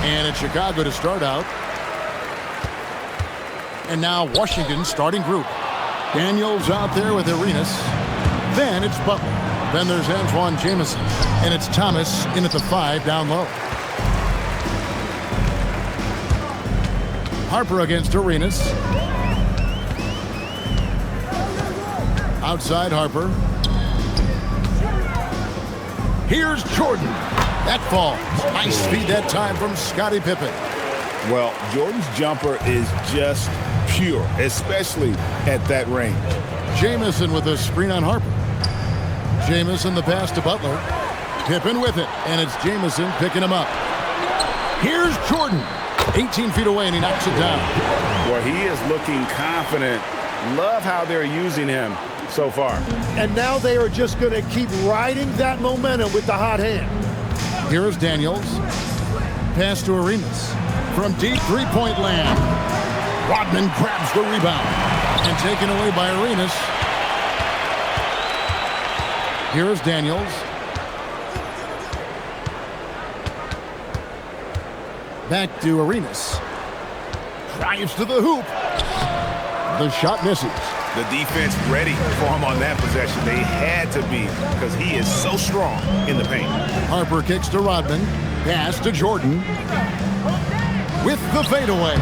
And it's Chicago to start out. And now Washington starting group. Daniels out there with Arenas. Then it's Butler. Then there's Antoine Jamison. And it's Thomas in at the 5 down low. Harper against Arenas. Outside Harper. Here's Jordan. That falls. Nice feed that time from Scottie Pippen. Well, Jordan's jumper is just pure, especially at that range. Jamison with a screen on Harper. Jamison the pass to Butler. Pippen with it, and it's Jamison picking him up. Here's Jordan. 18 feet away, and he knocks it down. Well, he is looking confident. Love how they're using him so far. And now they are just going to keep riding that momentum with the hot hand. Here is Daniels. Pass to Arenas. From deep three-point land. Rodman grabs the rebound. And taken away by Arenas. Here is Daniels. Back to Arenas. Drives to the hoop. The shot misses. The defense ready for him on that possession. They had to be because he is so strong in the paint. Harper kicks to Rodman. Pass to Jordan. With the fadeaway.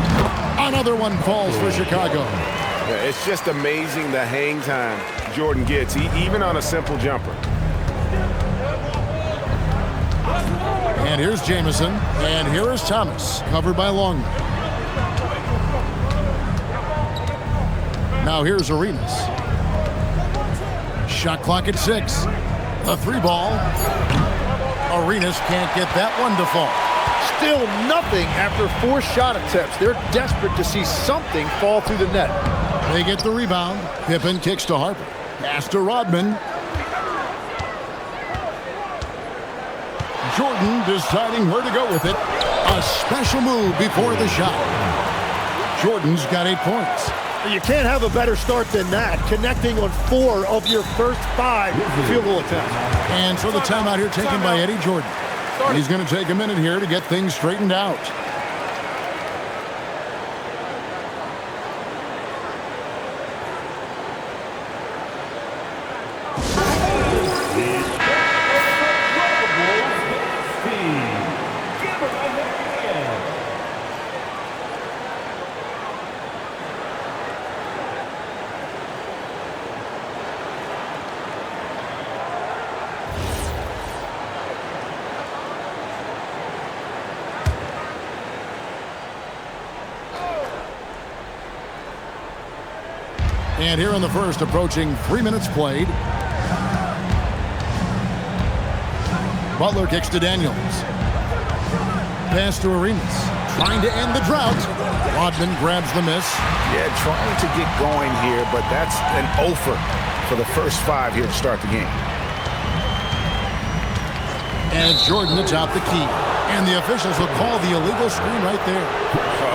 Another one falls for Chicago. Yeah, it's just amazing the hang time Jordan gets, even on a simple jumper. And here's Jamison. And here is Thomas. Covered by Longman. Now here's Arenas. Shot clock at 6. The 3-ball. Arenas can't get that one to fall. Still nothing after 4 shot attempts. They're desperate to see something fall through the net. They get the rebound. Pippen kicks to Harper. Pass to Rodman. Jordan deciding where to go with it. A special move before the shot. Jordan's got 8 points. You can't have a better start than that, connecting on 4 of your first 5 field goal attempts. And so the timeout here taken by Eddie Jordan. He's going to take a minute here to get things straightened out. And here in the first, approaching 3 minutes played. Butler kicks to Daniels. Pass to Arenas. Trying to end the drought. Rodman grabs the miss. Yeah, trying to get going here, but that's an offer for the first 5 here to start the game. And it's Jordan to top the key. And the officials will call the illegal screen right there.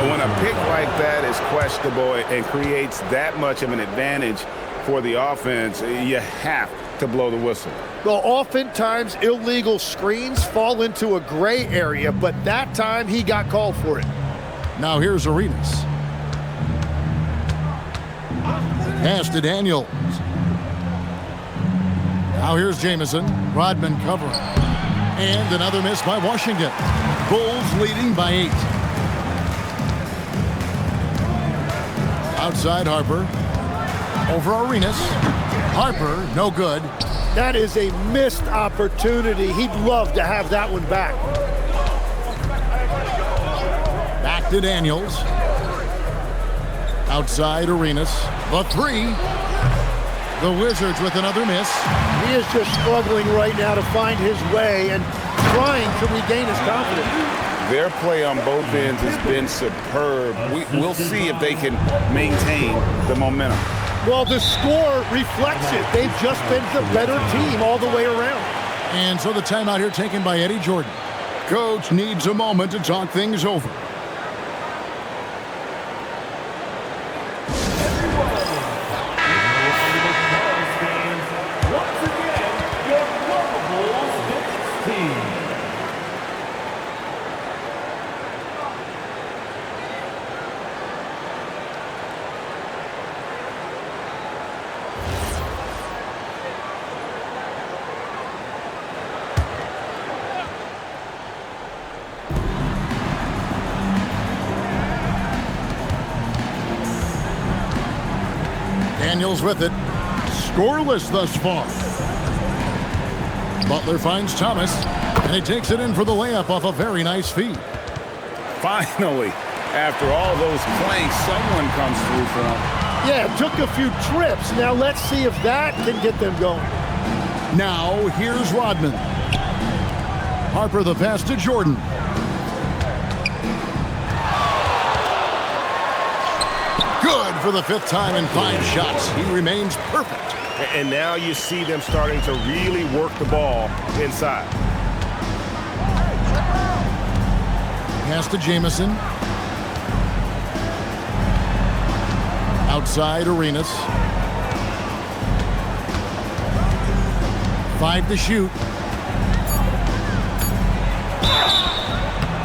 When a pick like that is questionable and creates that much of an advantage for the offense, you have to blow the whistle. Well, oftentimes illegal screens fall into a gray area, but that time he got called for it. Now here's Arenas. Pass to Daniels. Now here's Jamison. Rodman covering. And another miss by Washington. Bulls leading by 8. Outside Harper. Over Arenas. Harper, no good. That is a missed opportunity. He'd love to have that one back. Back to Daniels. Outside Arenas. The 3. The Wizards with another miss. He is just struggling right now to find his way and trying to regain his confidence. Their play on both ends has been superb. We'll see if they can maintain the momentum. Well, the score reflects it. They've just been the better team all the way around. And so the timeout here taken by Eddie Jordan. Coach needs a moment to talk things over. Once again, your Bulls 16. Daniels with it. Scoreless thus far. Butler finds Thomas, and he takes it in for the layup off a very nice feed. Finally, after all those planks, someone comes through for him. Yeah, it took a few trips. Now let's see if that can get them going. Now, here's Rodman. Harper the pass to Jordan. Good for the 5th time in 5 shots. He remains perfect. And now you see them starting to really work the ball inside. Pass to Jamison. Outside Arenas. 5 to shoot.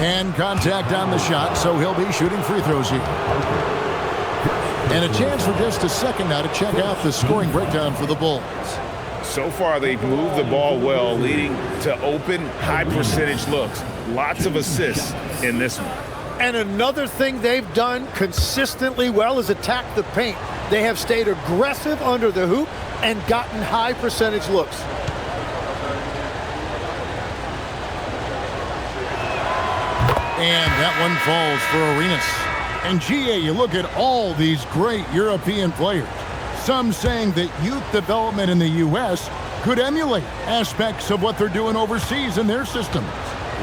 And contact on the shot, so he'll be shooting free throws here. And a chance for just a second now to check out the scoring breakdown for the Bulls. So far, they've moved the ball well, leading to open, high-percentage looks. Lots of assists in this one. And another thing they've done consistently well is attack the paint. They have stayed aggressive under the hoop and gotten high percentage looks. And that one falls for Arenas. And GA, you look at all these great European players. Some saying that youth development in the U.S. could emulate aspects of what they're doing overseas in their systems.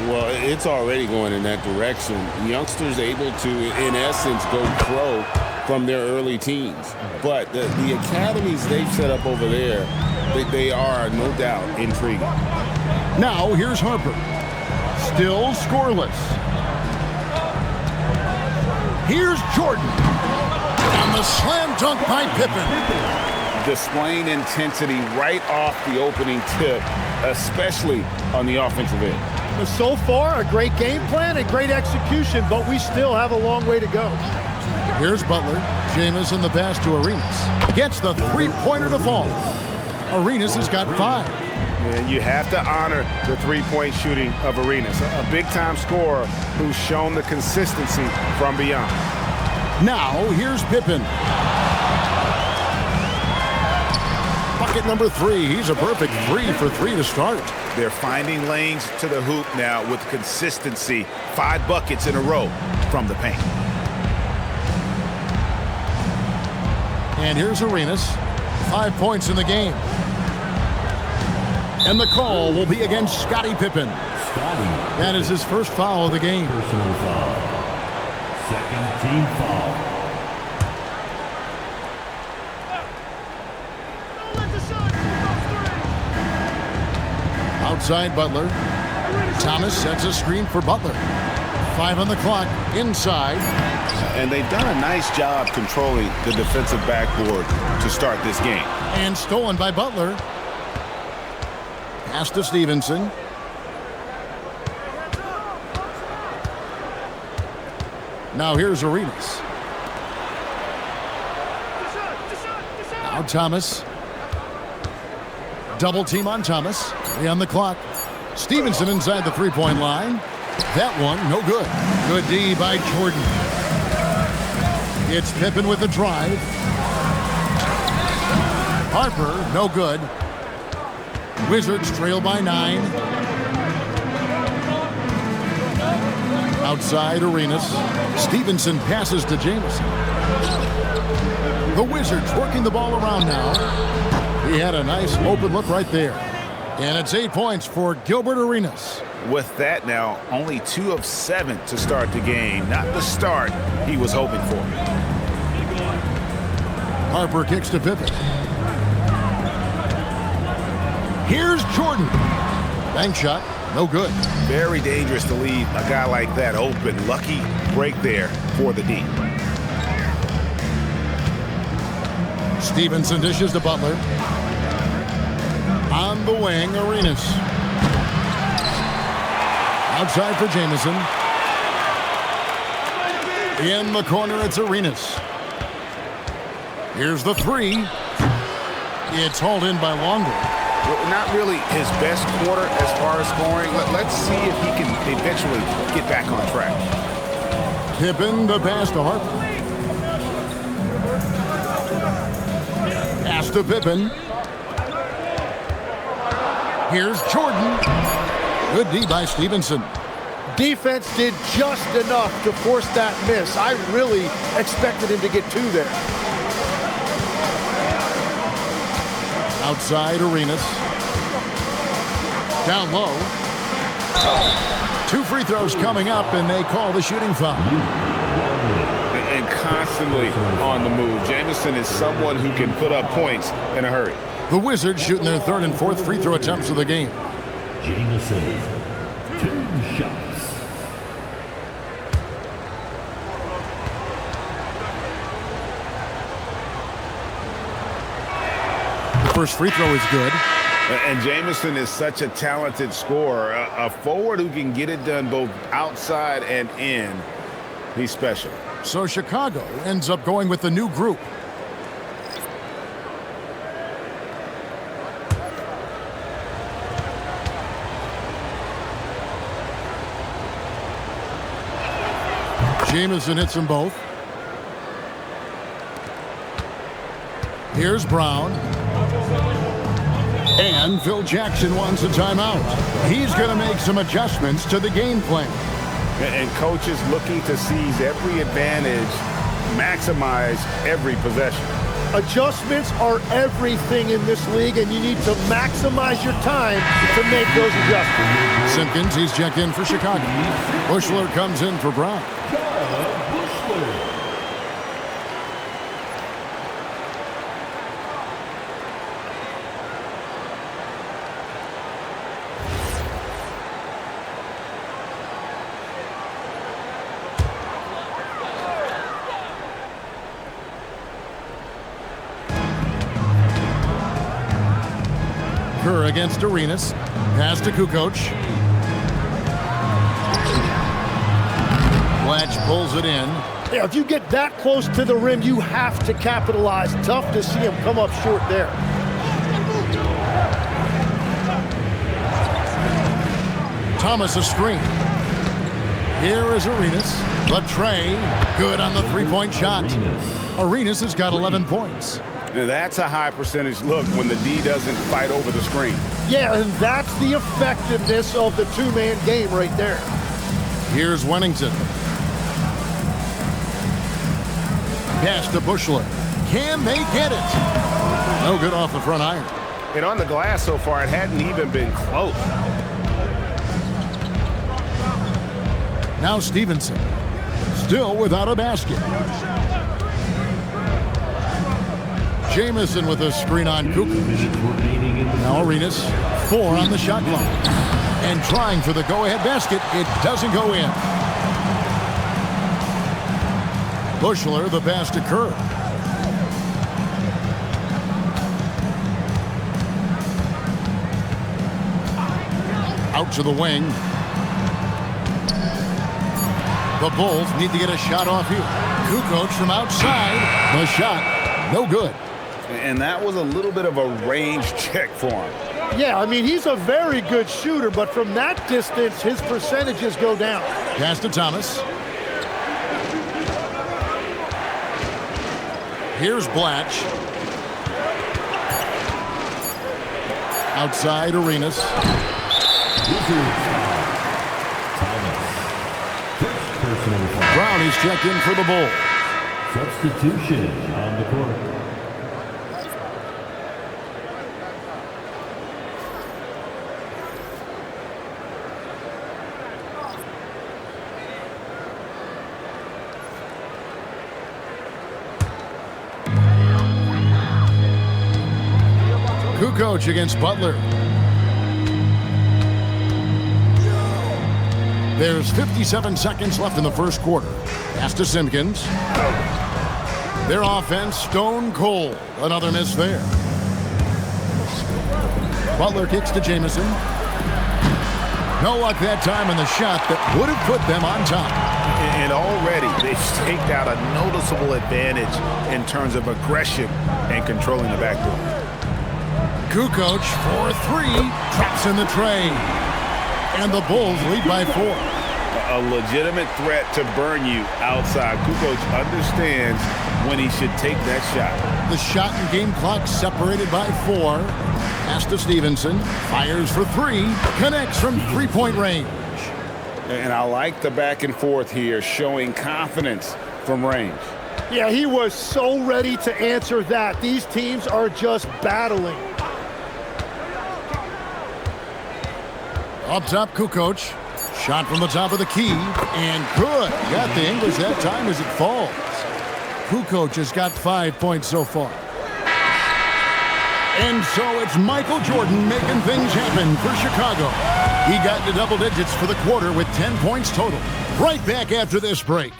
Well, it's already going in that direction. Youngsters able to, in essence, go pro from their early teens. But the academies they've set up over there, they are, no doubt, intriguing. Now, here's Harper. Still scoreless. Here's Jordan. And the slam dunk by Pippen. Displaying intensity right off the opening tip, especially on the offensive end. So far, a great game plan and great execution, but we still have a long way to go. Here's Butler. Jamison the pass to Arenas. Gets the three-pointer to fall. Arenas has got 5. And you have to honor the three-point shooting of Arenas, a big-time scorer who's shown the consistency from beyond. Now, here's Pippen. Bucket number 3. He's a perfect 3 for 3 to start. They're finding lanes to the hoop now with consistency. 5 buckets in a row from the paint. And here's Arenas. 5 points in the game. And the call will be against Scottie Pippen. That is his first foul of the game. Personal foul. Second team foul. Outside Butler. Thomas sets a screen for Butler. 5 on the clock. Inside. And they've done a nice job controlling the defensive backboard to start this game. And stolen by Butler. Pass to Stevenson. Now here's Arenas. Now Thomas. Double team on Thomas. 3 on the clock. Stevenson inside the three-point line. That one, no good. Good D by Jordan. It's Pippen with the drive. Harper, no good. Wizards trail by 9. Outside Arenas. Stevenson passes to Jamison. The Wizards working the ball around now. He had a nice open look right there. And it's 8 points for Gilbert Arenas. With that now, only 2 of 7 to start the game. Not the start he was hoping for. Harper kicks to Pippen. Here's Jordan. Bank shot, no good. Very dangerous to leave a guy like that open. Lucky break there for the D. Stevenson dishes to Butler. On the wing, Arenas. Outside for Jamison. In the corner, it's Arenas. Here's the 3. It's hauled in by Longo. Not really his best quarter as far as scoring. Let's see if he can eventually get back on track. Pippen the pass to Harper. Pass to Pippen. Here's Jordan. Good D by Stevenson. Defense did just enough to force that miss. I really expected him to get two there. Outside Arenas. Down low. 2 free throws coming up, and they call the shooting foul. And constantly on the move. Jamison is someone who can put up points in a hurry. The Wizards shooting their 3rd and 4th free throw attempts of the game. Jamison, 2 shots. The first free throw is good. And Jamison is such a talented scorer, a forward who can get it done both outside and in. He's special. So Chicago ends up going with the new group. Jamison hits them both. Here's Brown. And Phil Jackson wants a timeout. He's going to make some adjustments to the game plan. And coaches looking to seize every advantage, maximize every possession. Adjustments are everything in this league, and you need to maximize your time to make those adjustments. Simpkins, he's checked in for Chicago. Bushler comes in for Brown. Kerr against Arenas. Pass to Kukoc. Blatch pulls it in. Yeah, if you get that close to the rim, you have to capitalize. Tough to see him come up short there. Thomas a screen. Here is Arenas. Latrey, good on the three-point shot. Arenas has got 11 points. Now that's a high percentage look when the D doesn't fight over the screen. Yeah, and that's the effectiveness of the two-man game right there. Here's Wennington. Pass to Bushler. Can they get it? No good off the front iron. And on the glass so far, it hadn't even been close. Now Stevenson. Still without a basket. Jamison with a screen on Kukoc. Now Arenas, 4 on the shot clock. And trying for the go-ahead basket. It doesn't go in. Bushler, the pass to Kerr. Out to the wing. The Bulls need to get a shot off here. Kukoc from outside. The shot, no good. And that was a little bit of a range check for him. Yeah, I mean, he's a very good shooter, but from that distance, his percentages go down. Pass to Thomas. Here's Blatch. Outside Arenas. Brown is checked in for the Bulls. Substitution on the court. Kukoc against Butler. There's 57 seconds left in the first quarter. Pass to Simpkins. Their offense stone cold. Another miss there. Butler kicks to Jamison. No luck that time on the shot that would have put them on top. And already they've staked out a noticeable advantage in terms of aggression and controlling the backdoor. Kukoc for 3, drops in the tray. And the Bulls lead by 4. A legitimate threat to burn you outside. Kukoc understands when he should take that shot. The shot and game clock separated by 4. Pass to Stevenson. Fires for 3. Connects from three-point range. And I like the back and forth here, showing confidence from range. Yeah, he was so ready to answer that. These teams are just battling. Up top, Kukoc. Shot from the top of the key. And good. Got the English that time as it falls. Kukoc has got 5 points so far. And so it's Michael Jordan making things happen for Chicago. He got into double digits for the quarter with 10 points total. Right back after this break.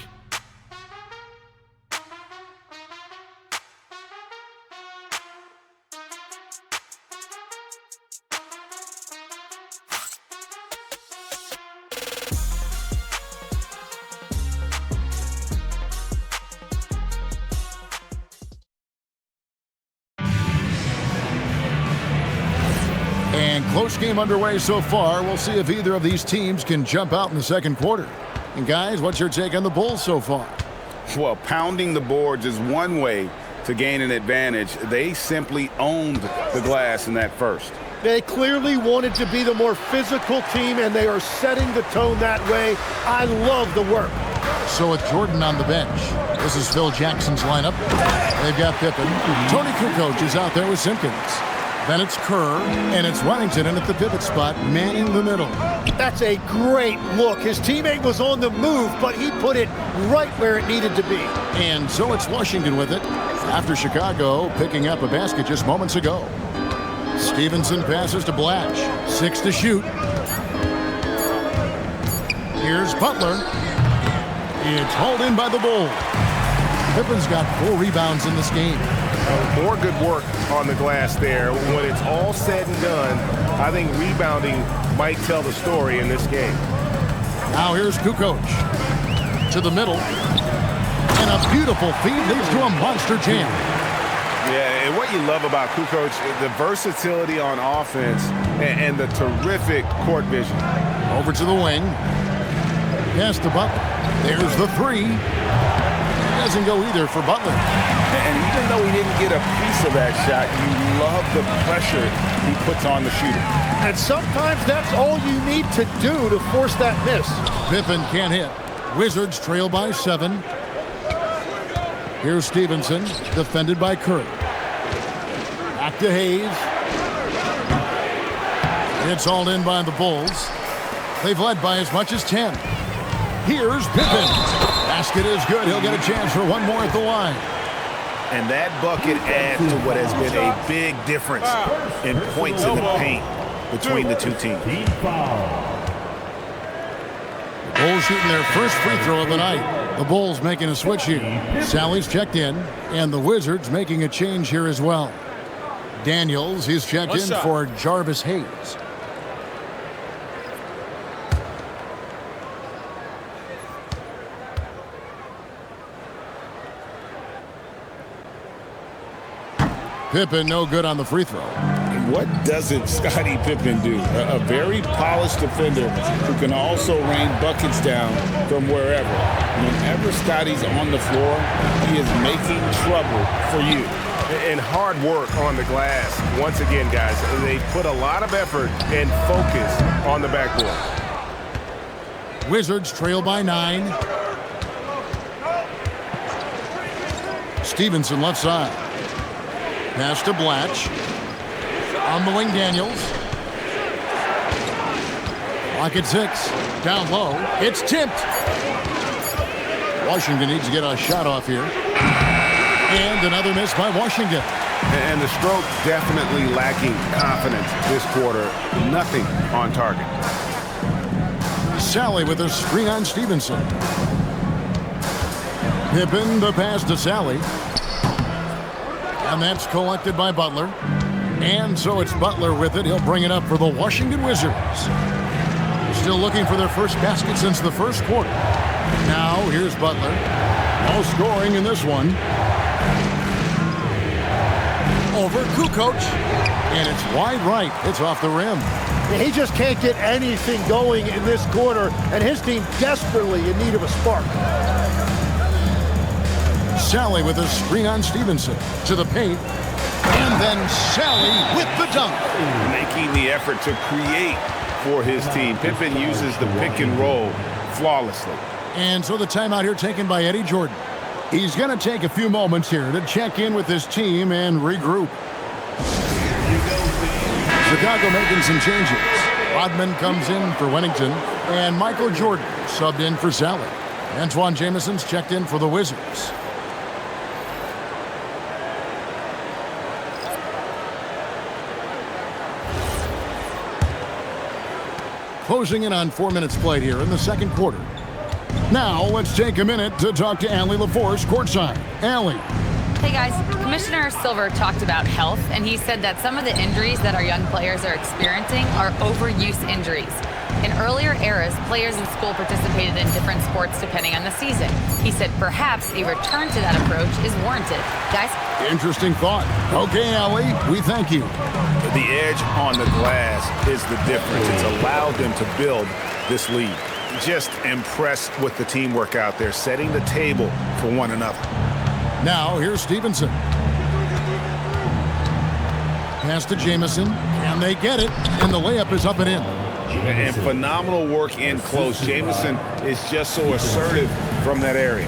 And close game underway so far. We'll see if either of these teams can jump out in the second quarter. And guys, what's your take on the Bulls so far? Well, pounding the boards is one way to gain an advantage. They simply owned the glass in that first. They clearly wanted to be the more physical team, and they are setting the tone that way. I love the work. So with Jordan on the bench, this is Phil Jackson's lineup. They've got Pippen. Tony Kukoc is out there with Simpkins. Then it's Kerr, and it's Wellington in at the pivot spot, manning the middle. That's a great look. His teammate was on the move, but he put it right where it needed to be. And so it's Washington with it, after Chicago picking up a basket just moments ago. Stevenson passes to Blatch. 6 to shoot. Here's Butler. It's hauled in by the Bulls. Pippen's got 4 rebounds in this game. More good work on the glass there. When it's all said and done, I think rebounding might tell the story in this game. Now here's Kukoc. To the middle. And a beautiful feed leads to a monster jam. Yeah, and what you love about Kukoc, the versatility on offense and the terrific court vision. Over to the wing. Pass to Butler. There's the 3. Doesn't go either for Butler. And even though he didn't get a piece of that shot, you love the pressure he puts on the shooter. And sometimes that's all you need to do to force that miss. Pippen can't hit. Wizards trail by 7. Here's Stevenson, defended by Kerr. Back to Hayes. It's hauled in by the Bulls. They've led by as much as 10. Here's Pippen. Basket is good. He'll get a chance for one more at the line. And that bucket adds to what has been a big difference in points in the paint between the two teams. Team foul. Bulls shooting their first free throw of the night. The Bulls making a switch here. Sally's checked in, and the Wizards making a change here as well. Daniels, he's checked in for Jarvis Hayes. Pippen no good on the free throw. What doesn't Scottie Pippen do? A very polished defender who can also rain buckets down from wherever. Whenever Scottie's on the floor, he is making trouble for you. And hard work on the glass. Once again, guys, they put a lot of effort and focus on the backboard. Wizards trail by 9. Stevenson left side. Pass to Blatch. On the wing, Daniels. Clock at 6. Down low. It's tipped. Washington needs to get a shot off here. And another miss by Washington. And the stroke definitely lacking confidence this quarter. Nothing on target. Sally with a screen on Stevenson. Pippen, the pass to Sally. And that's collected by Butler. And so it's Butler with it. He'll bring it up for the Washington Wizards. Still looking for their first basket since the first quarter. Now here's Butler. No scoring in this one. Over Kukoc. And it's wide right. It's off the rim. He just can't get anything going in this quarter, and his team desperately in need of a spark. Sally with a screen on Stevenson to the paint. And then Sally with the dunk. Making the effort to create for his team. Pippen uses the pick and roll flawlessly. And so the timeout here taken by Eddie Jordan. He's going to take a few moments here to check in with his team and regroup. Chicago making some changes. Rodman comes in for Wennington, and Michael Jordan subbed in for Sally. Antoine Jameson's checked in for the Wizards. Closing in on 4 minutes played here in the second quarter. Now, let's take a minute to talk to Allie LaForce courtside. Allie. Hey guys, Commissioner Silver talked about health, and he said that some of the injuries that our young players are experiencing are overuse injuries. In earlier eras, players in school participated in different sports depending on the season. He said perhaps a return to that approach is warranted. Guys? Interesting thought. Okay, Allie, we thank you. The edge on the glass is the difference. It's allowed them to build this lead. Just impressed with the teamwork out there, setting the table for one another. Now, here's Stevenson. Pass to Jamison, and they get it, and the layup is up and in. And phenomenal work in close. Jamison is just so assertive from that area.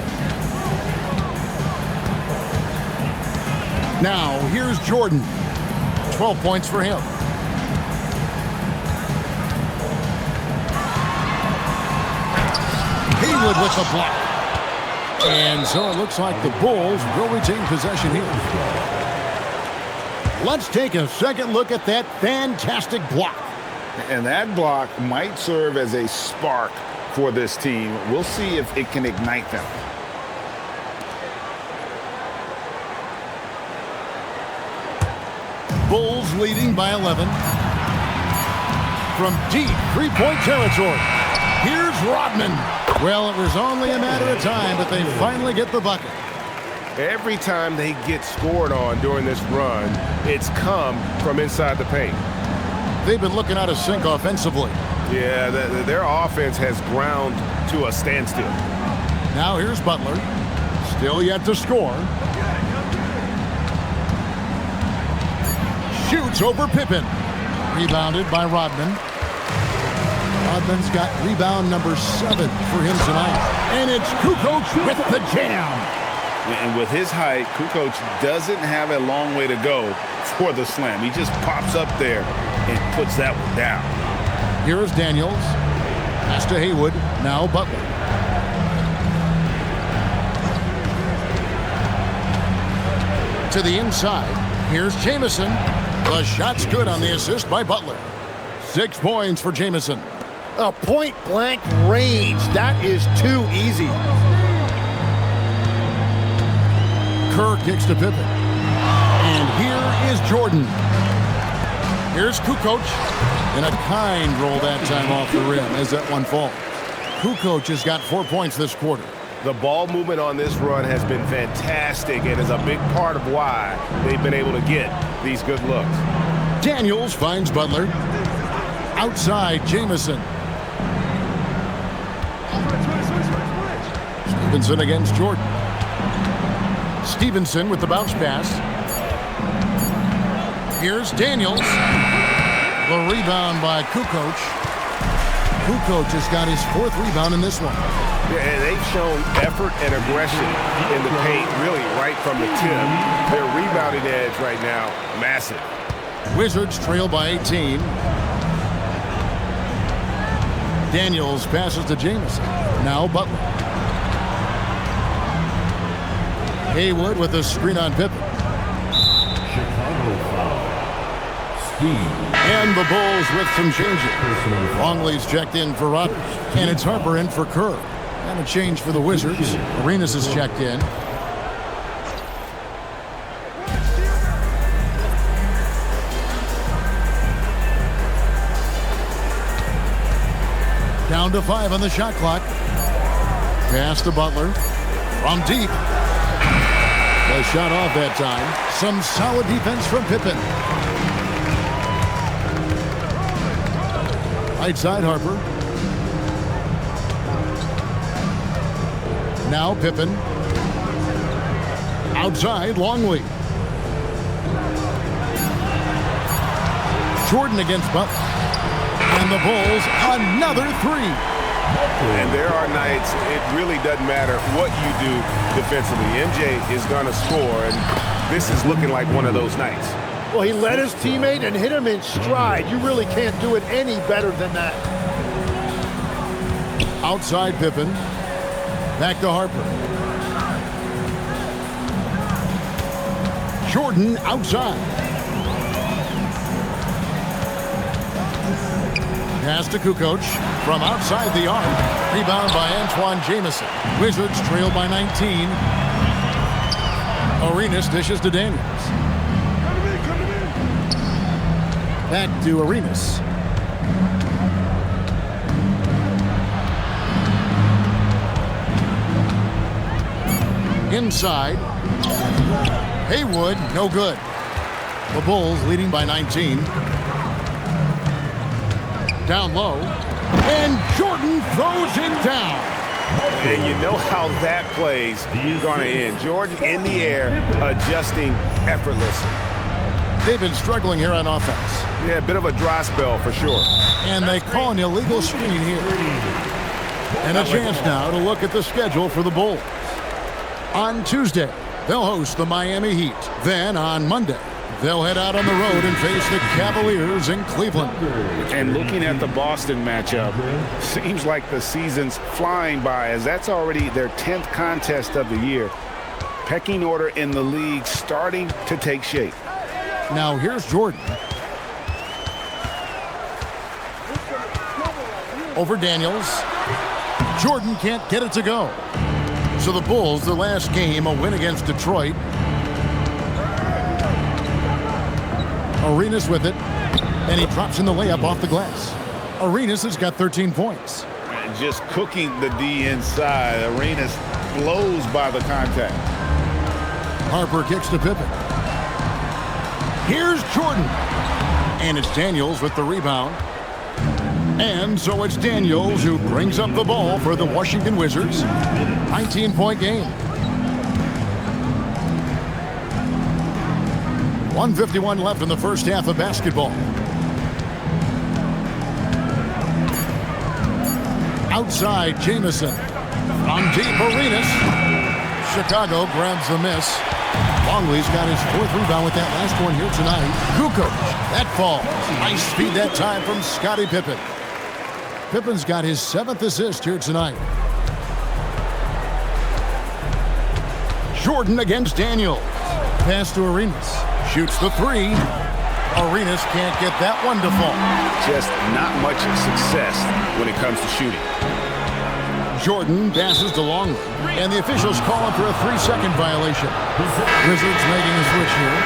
Now, here's Jordan. 12 points for him. Haywood with the block. And so it looks like the Bulls will retain possession here. Let's take a second look at that fantastic block. And that block might serve as a spark for this team. We'll see if it can ignite them. Bulls leading by 11. From deep three-point territory, here's Rodman. Well, it was only a matter of time, but they finally get the bucket. Every time they get scored on during this run, it's come from inside the paint. They've been looking out of sync offensively. Yeah, their offense has ground to a standstill. Now here's Butler. Still yet to score. Shoots over Pippen. Rebounded by Rodman. Rodman's got rebound number 7 for him tonight. And it's Kukoc with the jam. And with his height, Kukoc doesn't have a long way to go for the slam. He just pops up there and puts that one down. Here is Daniels. Pass to Haywood. Now Butler. To the inside. Here's Jamison. The shot's good on the assist by Butler. 6 points for Jamison. A point-blank range. That is too easy. Kerr kicks to Pippen. And here is Jordan. Here's Kukoc. And a kind roll that time off the rim as that one falls. Kukoc has got 4 points this quarter. The ball movement on this run has been fantastic and is a big part of why they've been able to get these good looks. Daniels finds Butler. Outside, Jamison. Stevenson against Jordan. Stevenson with the bounce pass. Here's Daniels. The rebound by Kukoc. Kukoc has got his 4th rebound in this one. Yeah, and they've shown effort and aggression in the paint, really right from the tip. Their rebounding edge right now, massive. Wizards trail by 18. Daniels passes to Jamison. Now Butler. Haywood with a screen on Pippen. Chicago foul. Steve. And the Bulls with some changes. Longley's checked in for Rodman. And it's Harper in for Kerr. And a change for the Wizards. Arenas is checked in. Down to 5 on the shot clock. Pass to Butler. From deep. The shot off that time. Some solid defense from Pippen. Right side, Harper. Now Pippen. Outside, Longley. Jordan against Butler. And the Bulls, another three. And there are nights it really doesn't matter what you do defensively. MJ is going to score, and this is looking like one of those nights. Well, he led his teammate and hit him in stride. You really can't do it any better than that. Outside Pippen. Back to Harper. Jordan outside. Pass to Kukoc from outside the arc. Rebound by Antoine Jamison. Wizards trail by 19. Arenas dishes to Daniels. Back to Arenas. Inside. Haywood, no good. The Bulls leading by 19. Down low. And Jordan throws it down. And you know how that play's going to end. Jordan in the air, adjusting effortlessly. They've been struggling here on offense. Yeah, a bit of a dry spell for sure. And they call an illegal screen here. And a chance now to look at the schedule for the Bulls. On Tuesday, they'll host the Miami Heat. Then on Monday, they'll head out on the road and face the Cavaliers in Cleveland. And looking at the Boston matchup, seems like the season's flying by, as that's already their 10th contest of the year. Pecking order in the league starting to take shape. Now here's Jordan. Over Daniels. Jordan can't get it to go. So the Bulls, their last game, a win against Detroit. Arenas with it, and he drops in the layup off the glass. Arenas has got 13 points. And just cooking the D inside. Arenas blows by the contact. Harper kicks to Pippen. Here's Jordan. And it's Daniels with the rebound. And so it's Daniels who brings up the ball for the Washington Wizards. 19-point game. 1:51 left in the first half of basketball. Outside, Jamison. On deep, Arenas. Chicago grabs the miss. Longley's got his fourth rebound with that last one here tonight. Kukoc, that falls. Nice speed that time from Scottie Pippen. Pippen's got his 7th assist here tonight. Jordan against Daniels. Pass to Arenas. Shoots the three. Arenas can't get that one to fall. Just not much success when it comes to shooting. Jordan passes to Longley. And the officials call him for a 3-second violation. Wizards making a switch here.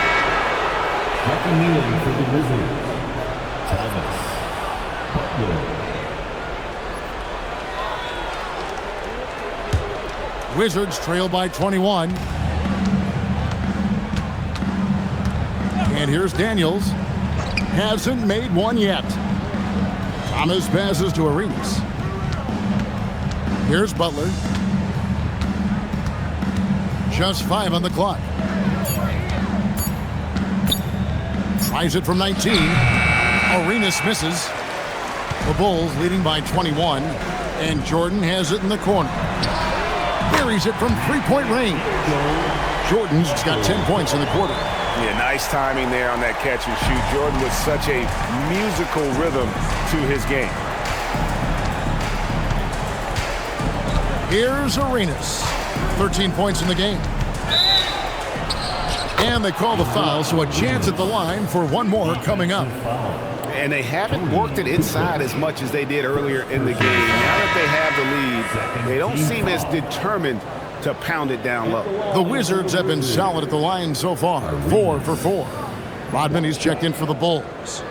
Checking in for the Wizards, Thomas Butler. Wizards trail by 21. And here's Daniels. Hasn't made one yet. Thomas passes to Arenas. Here's Butler. Just 5 on the clock. Tries it from 19. Arenas misses. The Bulls leading by 21. And Jordan has it in the corner. Buries it from 3-point range. Jordan's got 10 points in the quarter. Yeah, nice timing there on that catch and shoot. Jordan with such a musical rhythm to his game. Here's Arenas. 13 points in the game. And they call the foul, so a chance at the line for one more coming up. And they haven't worked it inside as much as they did earlier in the game. Now that they have the lead, they don't seem as determined to pound it down low. The Wizards have been solid at the line so far. 4 for 4. Rodman, he's checked in for the Bulls.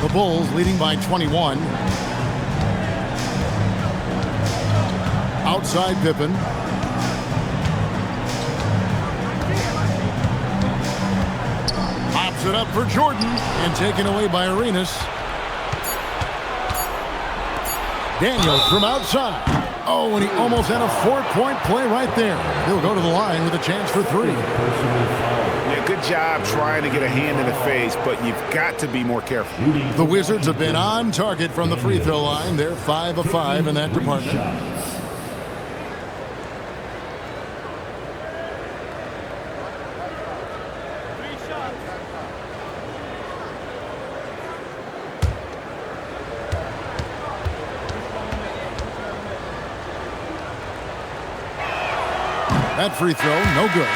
The Bulls leading by 21. Outside Pippen. Pops it up for Jordan and taken away by Arenas. Daniels from outside. Oh, and he almost had a 4-point play right there. He'll go to the line with a chance for 3. Yeah, good job trying to get a hand in the face, but you've got to be more careful. The Wizards have been on target from the free throw line. They're 5 of 5 in that department. That free throw, no good.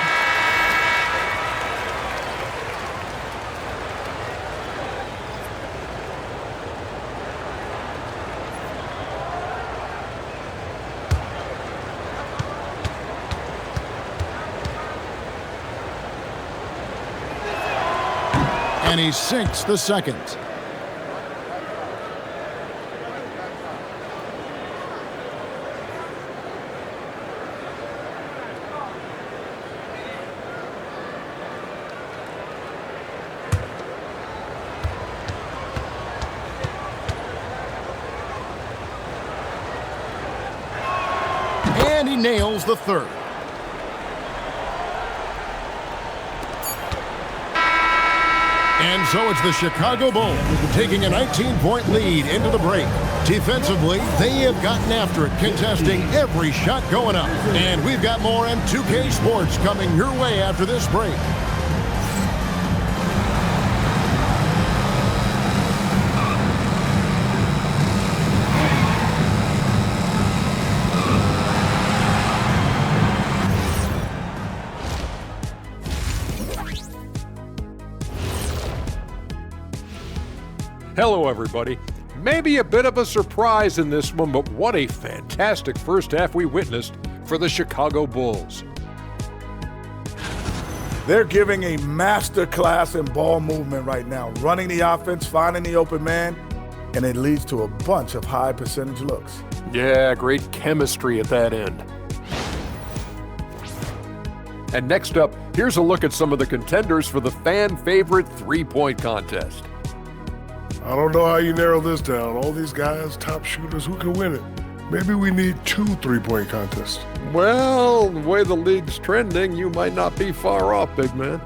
And he sinks the second. And he nails the third. And so it's the Chicago Bulls taking a 19-point lead into the break. Defensively, they have gotten after it, contesting every shot going up. And we've got more on 2K Sports coming your way after this break. Hello, everybody. Maybe a bit of a surprise in this one, but what a fantastic first half we witnessed for the Chicago Bulls. They're giving a master class in ball movement right now, running the offense, finding the open man, and it leads to a bunch of high percentage looks. Yeah, great chemistry at that end. And next up, here's a look at some of the contenders for the fan-favorite three-point contest. I don't know how you narrow this down. All these guys, top shooters, who can win it? Maybe we need 2 3-point contests. Well, the way the league's trending, you might not be far off, big man.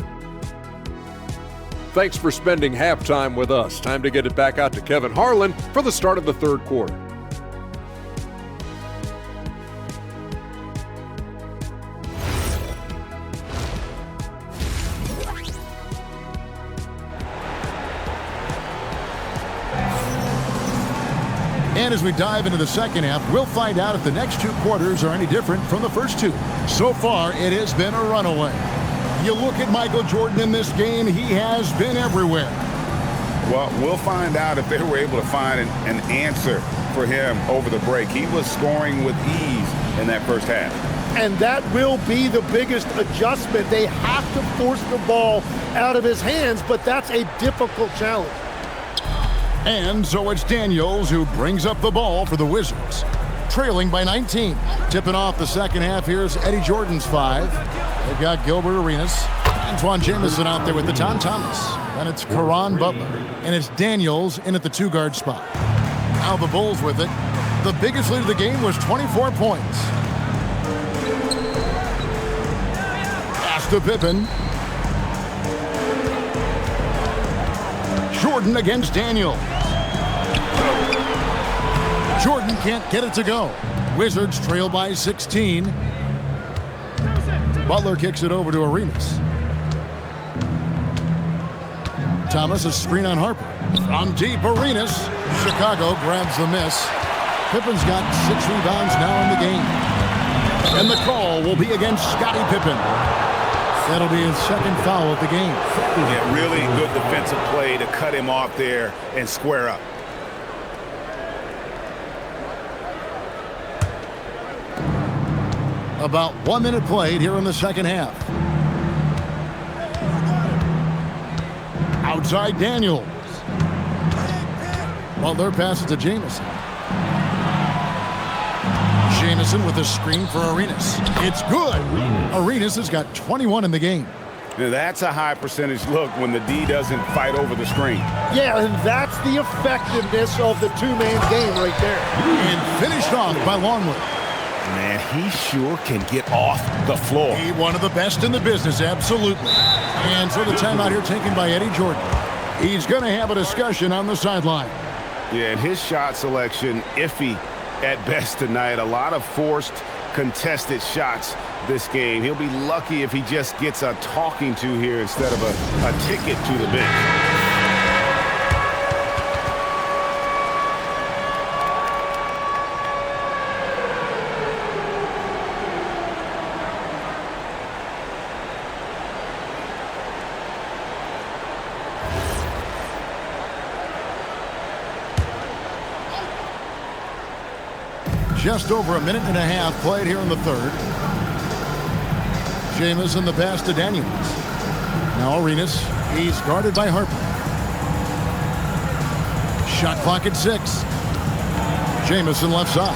Thanks for spending halftime with us. Time to get it back out to Kevin Harlan for the start of the third quarter. And as we dive into the second half, we'll find out if the next 2 quarters are any different from the first 2. So far, it has been a runaway. You look at Michael Jordan in this game, he has been everywhere. Well, we'll find out if they were able to find an answer for him over the break. He was scoring with ease in that first half. And that will be the biggest adjustment. They have to force the ball out of his hands, but that's a difficult challenge. And so it's Daniels who brings up the ball for the Wizards, trailing by 19. Tipping off the second half, here's Eddie Jordan's 5. They've got Gilbert Arenas, Antoine Jamison out there with the Tom Thomas. Then it's Caron Butler, and it's Daniels in at the 2-guard spot. Now the Bulls with it. The biggest lead of the game was 24 points. Pass to Pippen. Jordan against Daniels. Jordan can't get it to go. Wizards trail by 16. Butler kicks it over to Arenas. Thomas, a screen on Harper. From deep, Arenas. Chicago grabs the miss. Pippen's got 6 rebounds now in the game. And the call will be against Scottie Pippen. That'll be his second foul of the game. Yeah, really good defensive play to cut him off there and square up. About 1 minute played here in the second half. Outside Daniels. Butler passes to Jamison. Jamison with a screen for Arenas. It's good. Arenas has got 21 in the game. Now that's a high percentage look when the D doesn't fight over the screen. Yeah, and that's the effectiveness of the two-man game right there. And finished off by Longwood. Man, he sure can get off the floor. He one of the best in the business, absolutely. And so the timeout here taken by Eddie Jordan. He's going to have a discussion on the sideline. Yeah, and his shot selection, iffy at best tonight. A lot of forced, contested shots this game. He'll be lucky if he just gets a talking to here instead of a ticket to the bench. Just over a minute and a half played here in the third. Jamison the pass to Daniels. Now Arenas. He's guarded by Harper. Shot clock at 6. Jamison left side.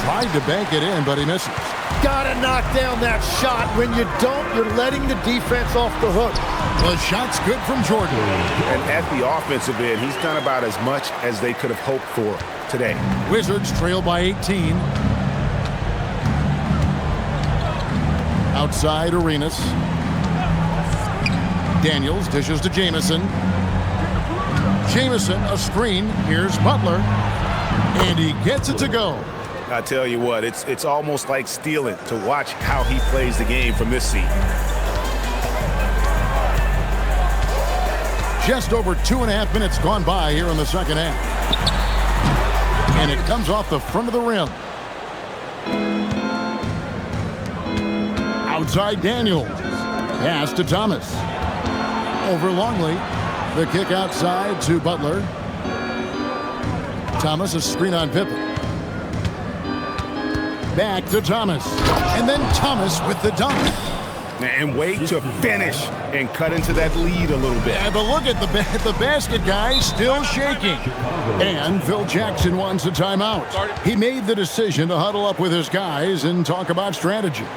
Tried to bank it in, but he misses. Gotta knock down that shot. When you don't, you're letting the defense off the hook. The shot's good from Jordan. And at the offensive end, he's done about as much as they could have hoped for today. Wizards trail by 18. Outside Arenas. Daniels dishes to Jamison. Jamison, a screen. Here's Butler. And he gets it to go. I tell you what, it's almost like stealing to watch how he plays the game from this seat. Just over 2.5 minutes gone by here in the second half. And it comes off the front of the rim. Outside Daniels. Pass to Thomas. Over Longley. The kick outside to Butler. Thomas, a screen on Pippen. Back to Thomas. And then Thomas with the dunk. And wait to finish and cut into that lead a little bit. Yeah, but look at the basket guy still shaking. And Phil Jackson wants a timeout. He made the decision to huddle up with his guys and talk about strategy.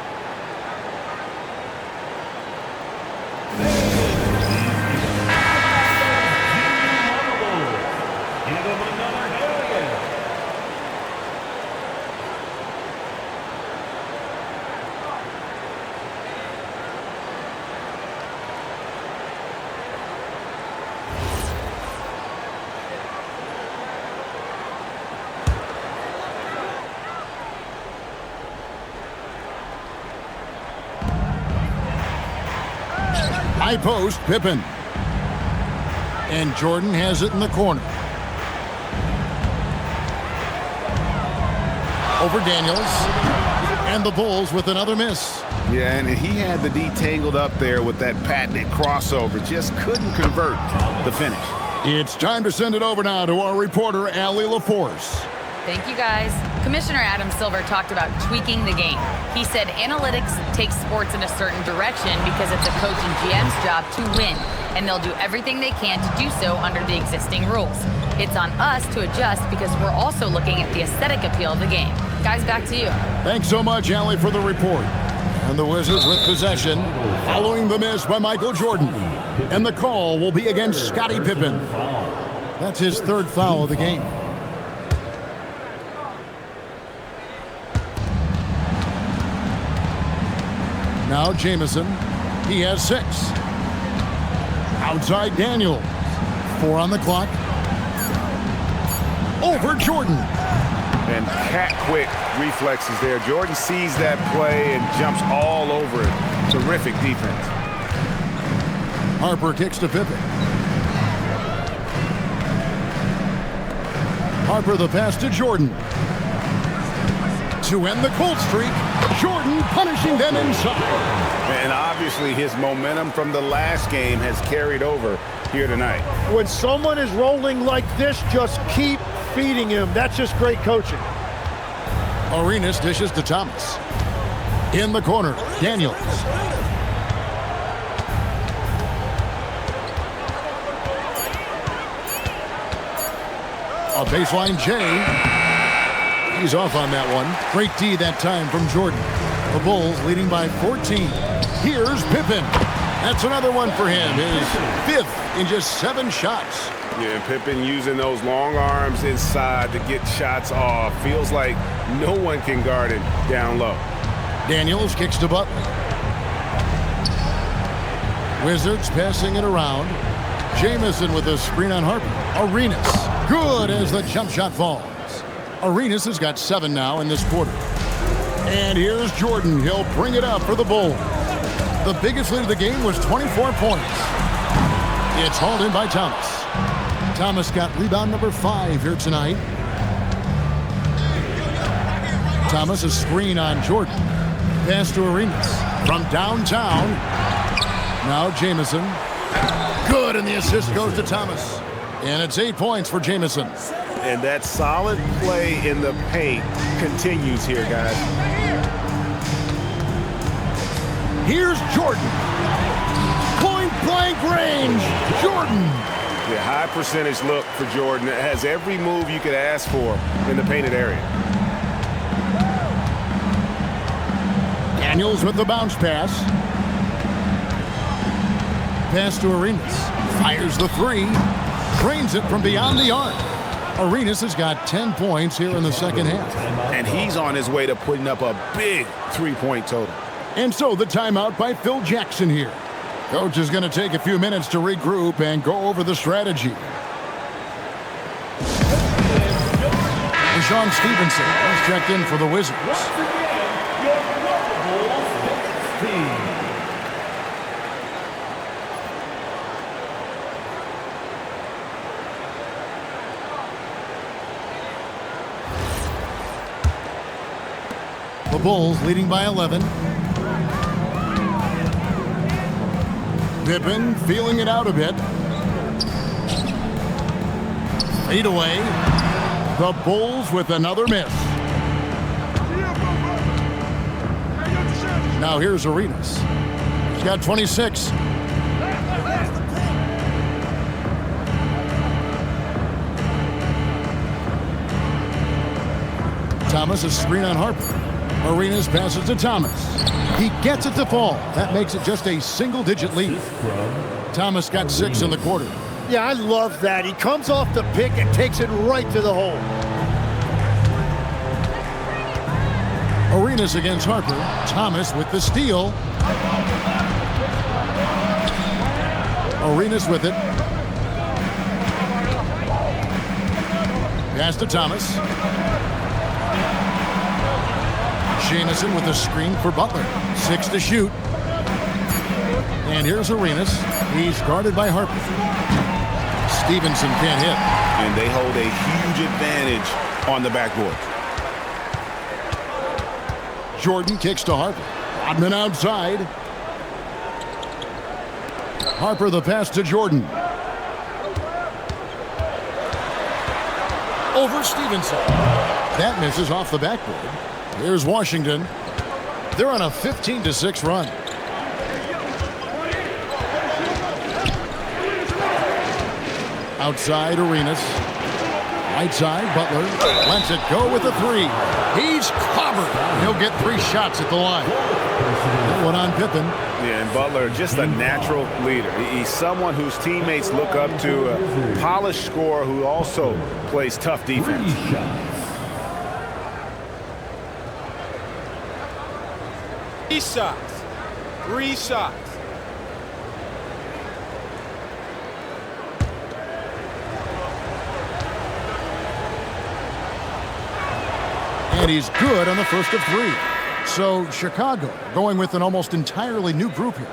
High post, Pippen. And Jordan has it in the corner. Over Daniels. And the Bulls with another miss. Yeah, and he had the D tangled up there with that patented crossover. Just couldn't convert the finish. It's time to send it over now to our reporter, Allie LaForce. Thank you, guys. Commissioner Adam Silver talked about tweaking the game. He said analytics takes sports in a certain direction because it's a coach and GM's job to win, and they'll do everything they can to do so under the existing rules. It's on us to adjust because we're also looking at the aesthetic appeal of the game. Guys, back to you. Thanks so much, Allie, for the report. And the Wizards with possession, following the miss by Michael Jordan. And the call will be against Scottie Pippen. That's his third foul of the game. Now Jamison, he has 6. Outside Daniel, 4 on the clock. Over Jordan. And cat-quick reflexes there. Jordan sees that play and jumps all over it. Terrific defense. Harper kicks to Pippen. Harper the pass to Jordan. To end the cold streak, Jordan punishing them inside. And obviously his momentum from the last game has carried over here tonight. When someone is rolling like this, just keep feeding him. That's just great coaching. Arenas dishes to Thomas. In the corner, Daniels. A baseline J. He's off on that one. Great D that time from Jordan. The Bulls leading by 14. Here's Pippen. That's another one for him. His 5th in just 7 shots. Yeah, and Pippen using those long arms inside to get shots off. Feels like no one can guard him down low. Daniels kicks to Butler. Wizards passing it around. Jamison with a screen on Harper. Arenas. Good as the jump shot falls. Arenas has got 7 now in this quarter. And here's Jordan. He'll bring it up for the Bulls. The biggest lead of the game was 24 points. It's hauled in by Thomas. Thomas got rebound number 5 here tonight. Thomas a screen on Jordan. Pass to Arenas. From downtown. Now Jamison. Good, and the assist goes to Thomas. And it's 8 points for Jamison. And that solid play in the paint continues here, guys. Here's Jordan. Point-blank range. Jordan. Yeah, high percentage look for Jordan. It has every move you could ask for in the painted area. Daniels with the bounce pass. Pass to Arenas. Fires the 3. Drains it from beyond the arc. Arenas has got 10 points here in the second half. And he's on his way to putting up a big 3-point total. And so the timeout by Phil Jackson here. Coach is going to take a few minutes to regroup and go over the strategy. Deshaun Stevenson has checked in for the Wizards. The Bulls leading by 11. Pippen feeling it out a bit. Fade away. The Bulls with another miss. Now here's Arenas. He's got 26. Thomas a screen on Harper. Arenas passes to Thomas. He gets it to fall. That makes it just a single-digit lead. Thomas got 6 in the quarter. Yeah, I love that. He comes off the pick and takes it right to the hole. Arenas against Harper. Thomas with the steal. Arenas with it. Pass to Thomas. Jamison with a screen for Butler. 6 to shoot. And here's Arenas. He's guarded by Harper. Stevenson can't hit. And they hold a huge advantage on the backboard. Jordan kicks to Harper. Rodman outside. Harper the pass to Jordan. Over Stevenson. That misses off the backboard. Here's Washington. They're on a 15-6 run. Outside Arenas. Right side Butler. Lets it go with a 3. He's covered. He'll get 3 shots at the line. That one on Pippen. Yeah, and Butler, just a natural leader. He's someone whose teammates look up to, a polished scorer who also plays tough defense. 3 shots. 3 shots. And he's good on the first of 3. So Chicago going with an almost entirely new group here.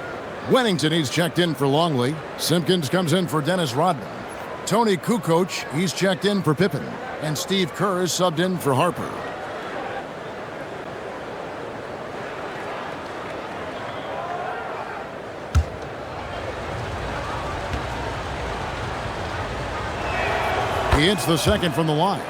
Wennington, he's checked in for Longley. Simpkins comes in for Dennis Rodman. Tony Kukoc, he's checked in for Pippen. And Steve Kerr is subbed in for Harper. He hits the second from the line.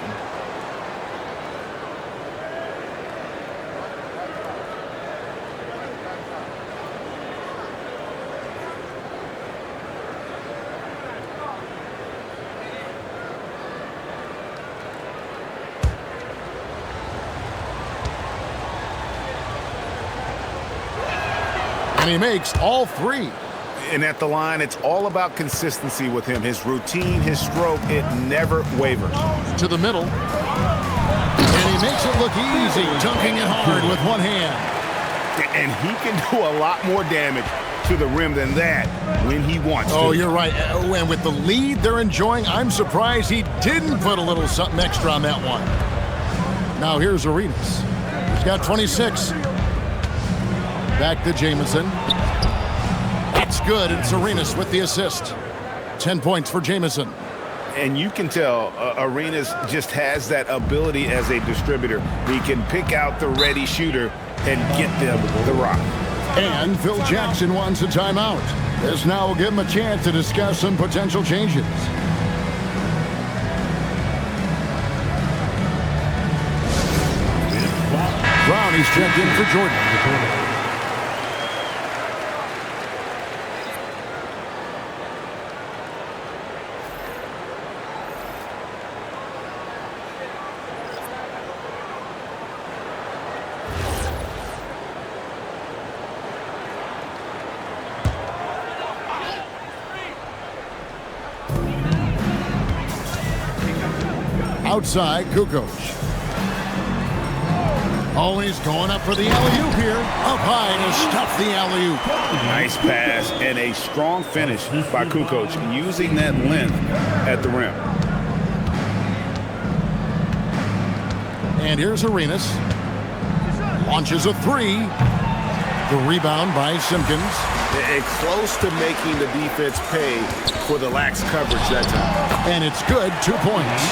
And he makes all three. And at the line, it's all about consistency with him. His routine, his stroke, it never wavers. To the middle. And he makes it look easy, dunking it hard with one hand. And he can do a lot more damage to the rim than that when he wants to. Oh, you're right. And with the lead they're enjoying, I'm surprised he didn't put a little something extra on that one. Now here's Arenas. He's got 26. Back to Jamison. That's good. It's Arenas with the assist. 10 points for Jamison. And you can tell Arenas just has that ability as a distributor. He can pick out the ready shooter and get them the rock. And Phil Jackson wants a timeout. This now will give him a chance to discuss some potential changes. Brownie's checked in for Jordan. Outside, Kukoc. Always going up for the alley-oop here. Up high to stuff the alley-oop. Nice pass and a strong finish by Kukoc, using that length at the rim. And here's Arenas. Launches a three. The rebound by Simpkins. Close to making the defense pay for the lax coverage that time. And it's good, 2 points.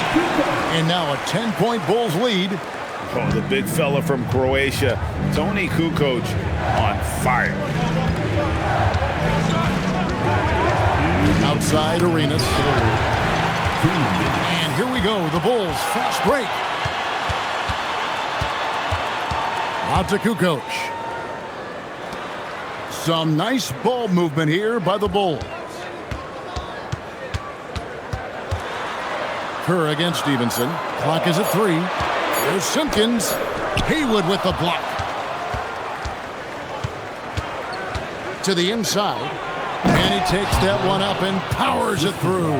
And now a 10-point Bulls lead. Oh, the big fella from Croatia, Toni Kukoc, on fire. Outside Arenas. And here we go, the Bulls fast break. Out to Kukoc. Some nice ball movement here by the Bulls. Kerr against Stevenson. Clock is at 3. There's Simpkins. Haywood with the block. To the inside. And he takes that one up and powers it through.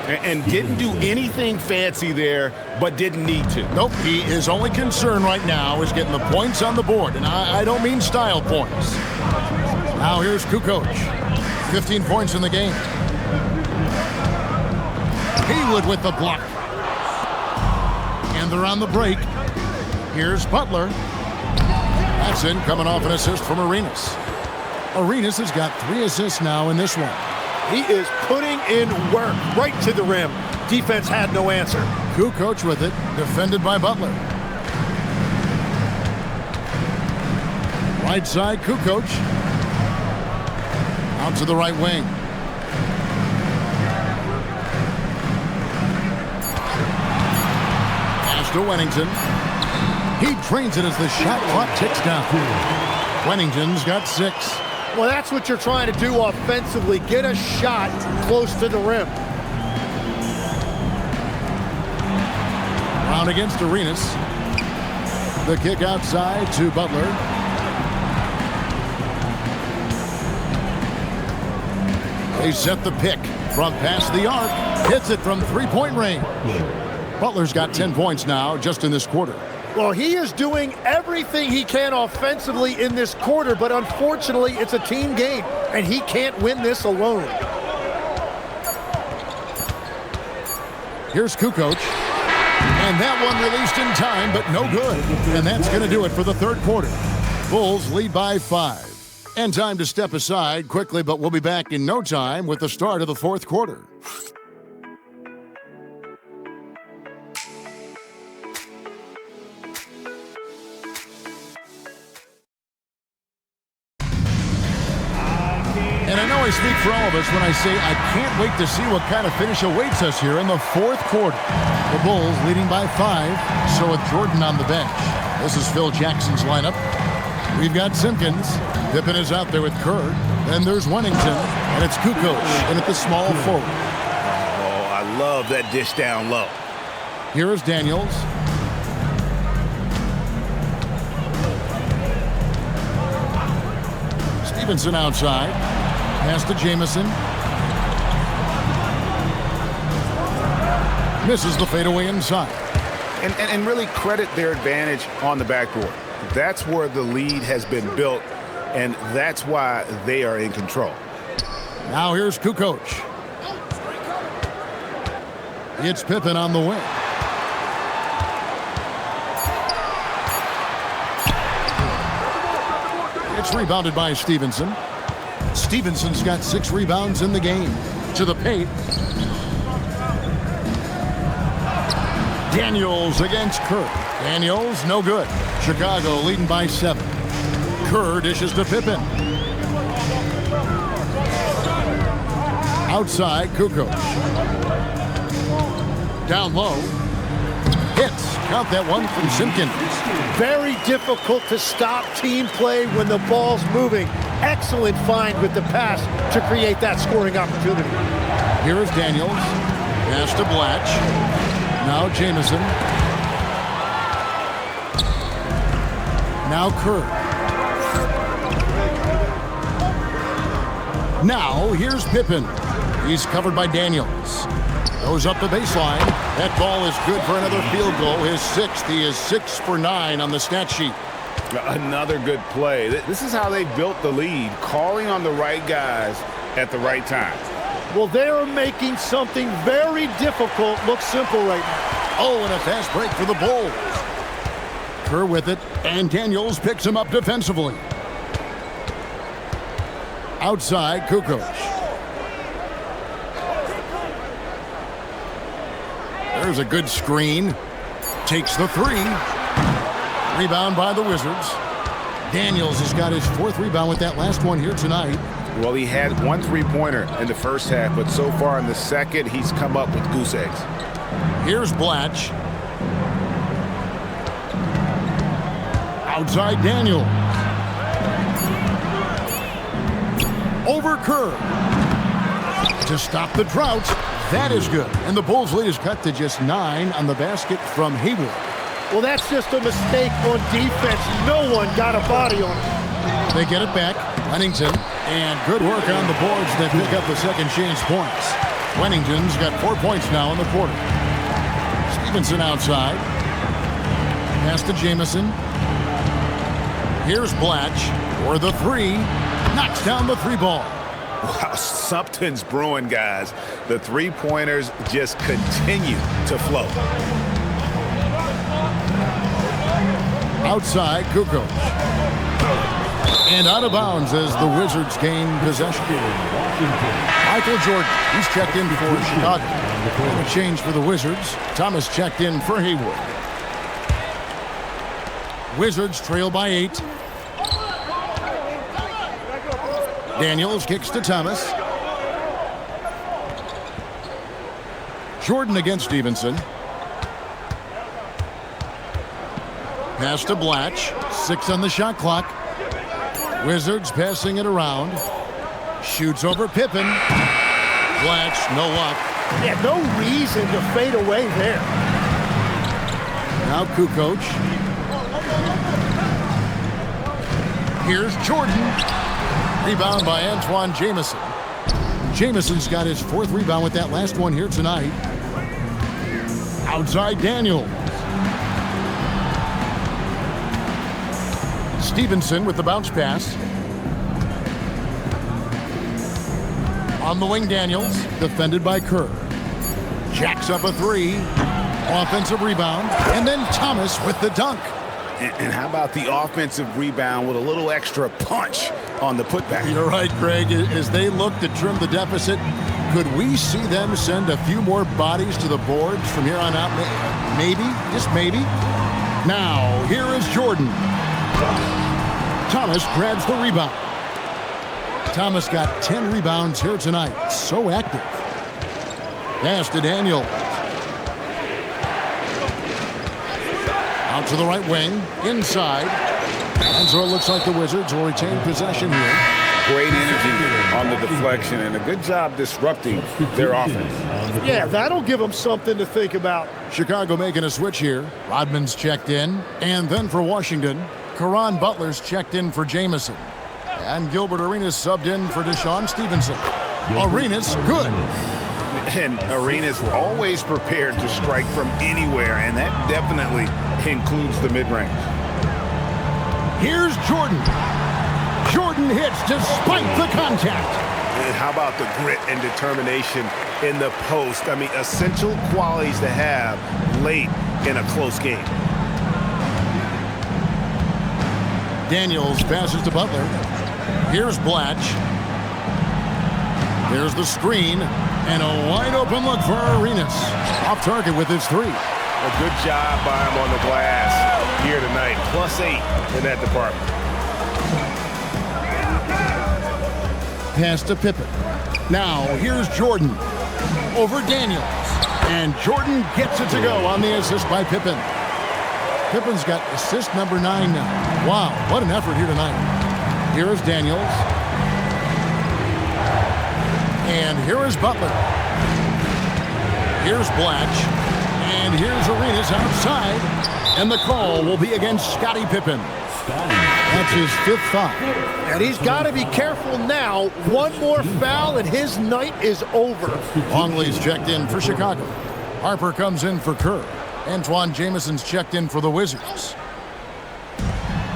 And didn't do anything fancy there, but didn't need to. Nope, his only concern right now is getting the points on the board. And I don't mean style points. Now here's Kukoc. 15 points in the game. Haywood with the block. And they're on the break. Here's Butler. That's in, coming off an assist from Arenas. Arenas has got 3 assists now in this one. He is putting in work right to the rim. Defense had no answer. Kukoc with it, defended by Butler. Right side, Kukoc. Out to the right wing. Pass to Wennington. He drains it as the shot clock ticks down. Wennington's got 6. Well, that's what you're trying to do offensively. Get a shot close to the rim. Brown against Arenas. The kick outside to Butler. They set the pick from past the arc. Hits it from three-point range. Butler's got 10 points now just in this quarter. Well, he is doing everything he can offensively in this quarter, but unfortunately, it's a team game, and he can't win this alone. Here's Kukoc. And that one released in time, but no good. And that's going to do it for the third quarter. Bulls lead by 5. And time to step aside quickly, but we'll be back in no time with the start of the fourth quarter. And I know I speak for all of us when I say I can't wait to see what kind of finish awaits us here in the fourth quarter. The Bulls leading by 5, so with Jordan on the bench. This is Phil Jackson's lineup. We've got Simpkins. Pippen is out there with Kerr. Then there's Wennington, and it's Kukoc in at the small forward. Oh, I love that dish down low. Here is Daniels. Stevenson outside. Pass to Jamison. Misses the fadeaway inside. And really credit their advantage on the backboard. That's where the lead has been built, and that's why they are in control. Now here's Kukoc. It's Pippen on the wing. It's rebounded by Stevenson. Stevenson's got 6 rebounds in the game. To the paint. Daniels against Kerr. Daniels, no good. Chicago leading by 7. Kerr dishes to Pippen. Outside, Kukoc. Down low. Hits. Count that one from Simpkins. Very difficult to stop team play when the ball's moving. Excellent find with the pass to create that scoring opportunity. Here is Daniels. Pass to Blatch. Now Jamison. Now Kerr. Now here's Pippen. He's covered by Daniels. Goes up the baseline. That ball is good for another field goal. His 6th. He is 6 for 9 on the stat sheet. Another good play. This is how they built the lead, calling on the right guys at the right time. Well, they're making something very difficult look simple right now. Oh, and a fast break for the Bulls. Kerr with it, and Daniels picks him up defensively. Outside, Kukoc. There's a good screen. Takes the 3. Rebound by the Wizards. Daniels has got his 4th rebound with that last one here tonight. Well, he had 1 3-pointer in the first half, but so far in the second, he's come up with goose eggs. Here's Blatch. Outside Daniel. Over Kerr. To stop the drought. That is good. And the Bulls' lead is cut to just 9 on the basket from Hayward. Well, that's just a mistake on defense. No one got a body on it. They get it back. Wennington. And good work on the boards that pick up the second chance points. Wennington's got 4 points now in the quarter. Stevenson outside. Pass to Jamison. Here's Blatch for the 3. Knocks down the 3 ball. Wow, something's brewing, guys. The 3-pointers just continue to flow. Outside, Kukoc. And out of bounds as the Wizards gain possession. Michael Jordan, he's checked in for Chicago. A change for the Wizards. Thomas checked in for Hayward. Wizards trail by 8. Daniels kicks to Thomas. Jordan against Stevenson. Pass to Blatch. 6 on the shot clock. Wizards passing it around. Shoots over Pippen. Blatch, no luck. Yeah, no reason to fade away there. Now Kukoc. Here's Jordan. Rebound by Antoine Jamison. Jamison's got his 4th rebound with that last one here tonight. Outside Daniel. Stevenson with the bounce pass. On the wing, Daniels, defended by Kerr. Jacks up a 3. Offensive rebound. And then Thomas with the dunk. And how about the offensive rebound with a little extra punch on the putback? You're right, Greg. As they look to trim the deficit, could we see them send a few more bodies to the boards from here on out? Maybe, just maybe. Now, here is Jordan. Thomas grabs the rebound. Thomas got 10 rebounds here tonight. So active. Pass to Daniel. Out to the right wing, inside. And so it looks like the Wizards will retain possession here. Great energy on the deflection and a good job disrupting their offense. Yeah, that'll give them something to think about. Chicago making a switch here. Rodman's checked in. And then for Washington, Caron Butler's checked in for Jamison. And Gilbert Arenas subbed in for Deshaun Stevenson. Arenas, good. And Arenas always prepared to strike from anywhere, and that definitely includes the mid-range. Here's Jordan. Jordan hits despite the contact. And how about the grit and determination in the post? I mean, essential qualities to have late in a close game. Daniels passes to Butler. Here's Blatch. There's the screen. And a wide open look for Arenas. Off target with his three. A good job by him on the glass here tonight. +8 in that department. Pass to Pippen. Now here's Jordan over Daniels. And Jordan gets it to go on the assist by Pippen. Pippen's got assist number 9 now. Wow, what an effort here tonight. Here is Daniels. And here is Butler. Here's Blatch. And here's Arenas outside. And the call will be against Scottie Pippen. That's his 5th foul. And he's got to be careful now. One more foul and his night is over. Longley's checked in for Chicago. Harper comes in for Kerr. Antoine Jameson's checked in for the Wizards.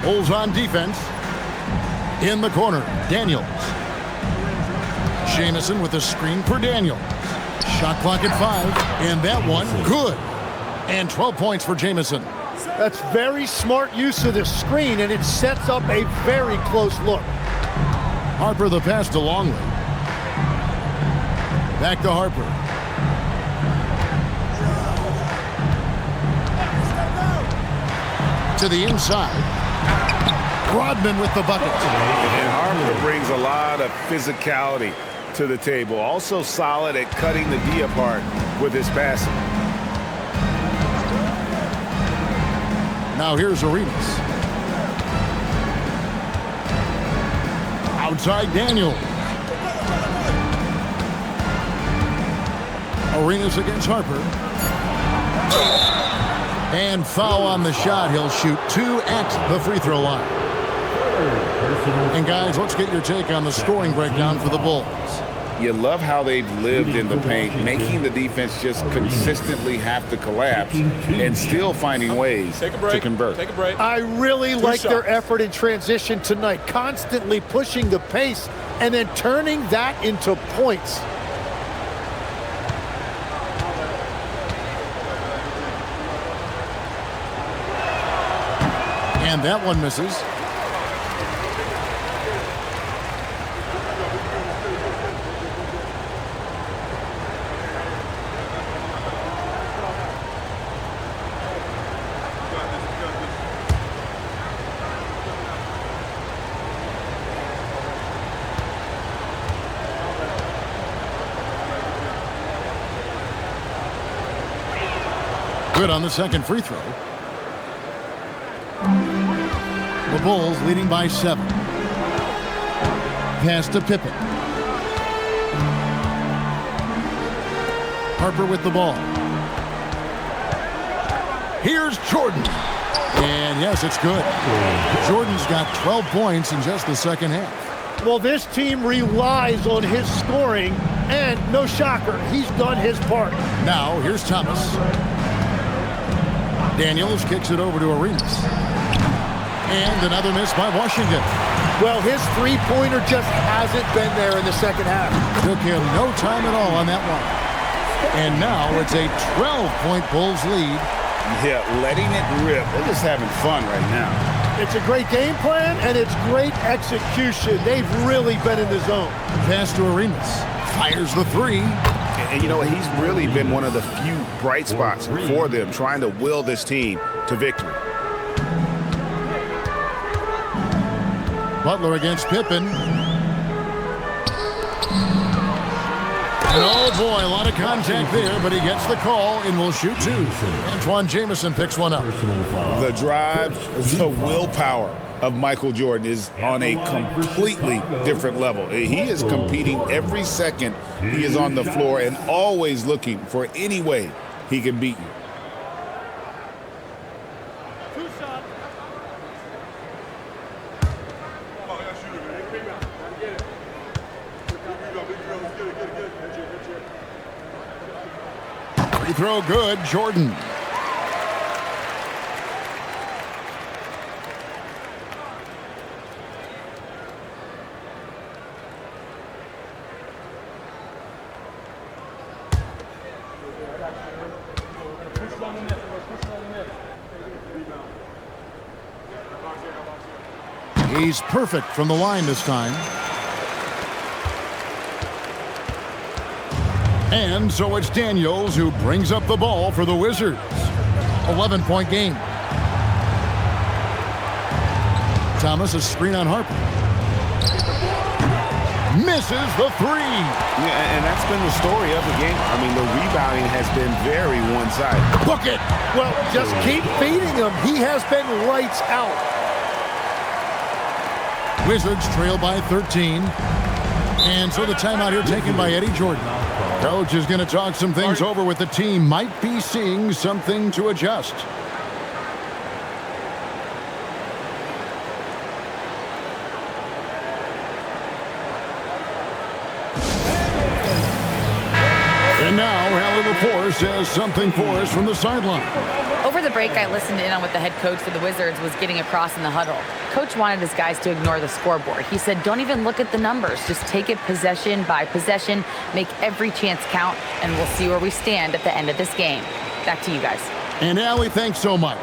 Bulls on defense. In the corner, Daniels. Jameson with a screen for Daniels. Shot clock at 5, and that one, good. And 12 points for Jameson. That's very smart use of the screen, and it sets up a very close look. Harper the pass to Longley. Back to Harper. To the inside. Rodman with the bucket. And Harper brings a lot of physicality to the table. Also solid at cutting the D apart with his passing. Now here's Arenas. Outside Daniels. Arenas against Harper. And foul on the shot. He'll shoot 2 at the free throw line. And guys, let's get your take on the scoring breakdown for the Bulls. You love how they've lived in the paint, making the defense just consistently have to collapse and still finding ways to convert. Take a break. I really like their effort in transition tonight, constantly pushing the pace and then turning that into points. And that one misses. Good on the second free throw. The Bulls leading by 7. Pass to Pippen. Harper with the ball. Here's Jordan. And yes, it's good. Jordan's got 12 points in just the second half. Well, this team relies on his scoring, and no shocker, he's done his part. Now, here's Thomas. Daniels kicks it over to Arenas. And another miss by Washington. Well, his three-pointer just hasn't been there in the second half. Took him no time at all on that one. And now it's a 12-point Bulls lead. Yeah, letting it rip. They're just having fun right now. It's a great game plan, and it's great execution. They've really been in the zone. Pass to Arenas. Fires the three. And you know what? He's really been one of the few bright spots for them, trying to will this team to victory. Butler against Pippen. And oh boy, a lot of contact there, but he gets the call and will shoot 2. Antoine Jameson picks one up. The drive, the willpower of Michael Jordan is on a completely different level. He is competing every second he is on the floor and always looking for any way he can beat you. Free throw good, Jordan. He's perfect from the line this time. And so it's Daniels who brings up the ball for the Wizards. 11-point game. Thomas, a screen on Harper. Misses the three. Yeah, and that's been the story of the game. I mean, the rebounding has been very one-sided. Book it. Well, just keep feeding him. He has been lights out. Wizards trail by 13. And so the timeout here taken by Eddie Jordan. Coach is going to talk some things over with the team. Might be seeing something to adjust. And now, Hallie Lepore says something for us from the sideline. Over the break, I listened in on what the head coach for the Wizards was getting across in the huddle. Coach wanted his guys to ignore the scoreboard. He said, don't even look at the numbers. Just take it possession by possession, make every chance count, and we'll see where we stand at the end of this game. Back to you guys. And Allie, thanks so much.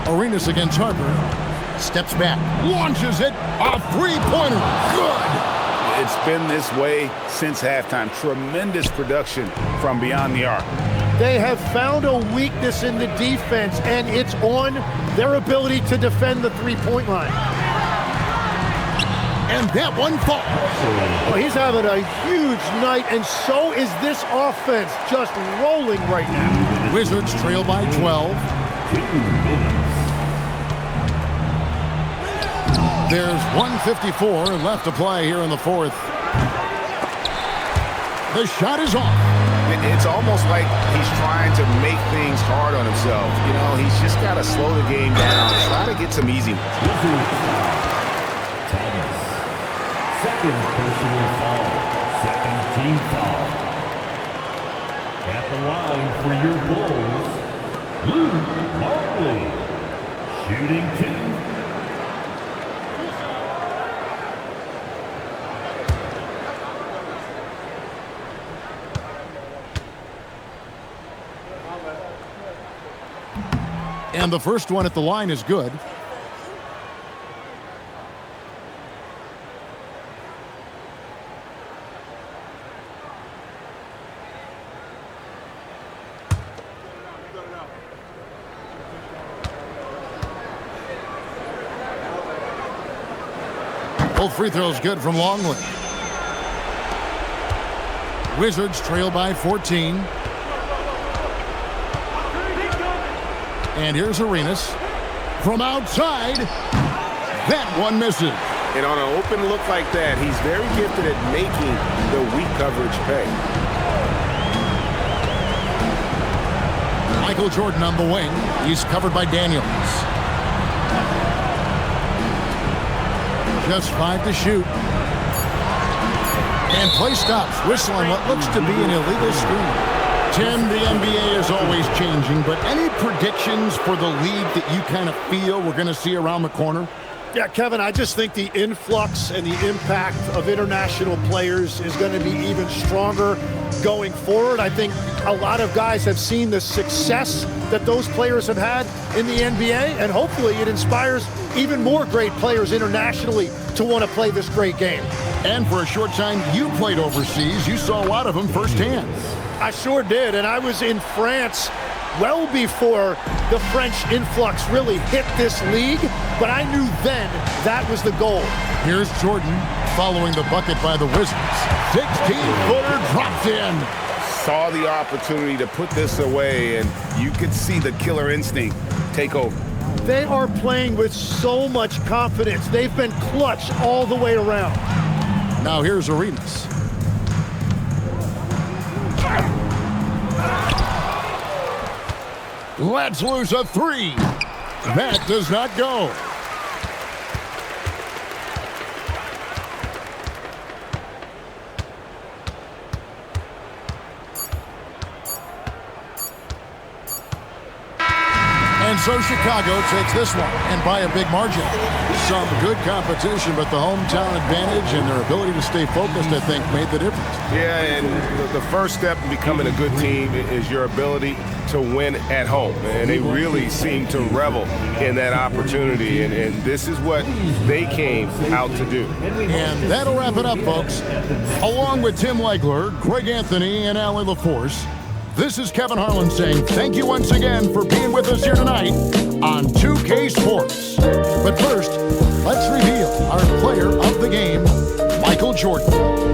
Arenas against Harper. Steps back, launches it, a three-pointer, good! It's been this way since halftime. Tremendous production from beyond the arc. They have found a weakness in the defense, and it's on their ability to defend the three-point line. And that one falls. Well, he's having a huge night, and so is this offense, just rolling right now. Wizards trail by 12. There's 1:54 left to play here in the fourth. The shot is off. It's almost like he's trying to make things hard on himself. You know, he's just got to slow the game down, try to get some easy ones. Second personal foul. Second team foul. At the line for your Bulls, Luke Markley. Shooting 2. And the first one at the line is good. Both free throws good from Longley. Wizards trail by 14. And here's Arenas from outside. That one misses. And on an open look like that, he's very gifted at making the weak coverage pay. Michael Jordan on the wing. He's covered by Daniels. Just 5 to shoot. And play stops. Whistle on what looks to be an illegal screen. Tim, the NBA is always changing, but any predictions for the league that you kind of feel we're going to see around the corner? Yeah, Kevin, I just think the influx and the impact of international players is going to be even stronger going forward. I think a lot of guys have seen the success that those players have had in the NBA, and hopefully it inspires even more great players internationally to want to play this great game. And for a short time, you played overseas. You saw a lot of them firsthand. I sure did, and I was in France well before the French influx really hit this league, but I knew then that was the goal. Here's Jordan following the bucket by the Wizards. 16-footer dropped in. Saw the opportunity to put this away, and you could see the killer instinct take over. They are playing with so much confidence. They've been clutch all the way around. Now here's Arenas. Let's lose a three. That does not go. so Chicago takes this one, and by a big margin. Some good competition, but the hometown advantage and their ability to stay focused, I think, made the difference. Yeah, and the first step in becoming a good team is your ability to win at home. And they really seem to revel in that opportunity, and this is what they came out to do. And that'll wrap it up, folks. Along with Tim Legler, Greg Anthony, and Allie LaForce, this is Kevin Harlan saying thank you once again for being with us here tonight on 2K Sports. But first, let's reveal our player of the game, Michael Jordan.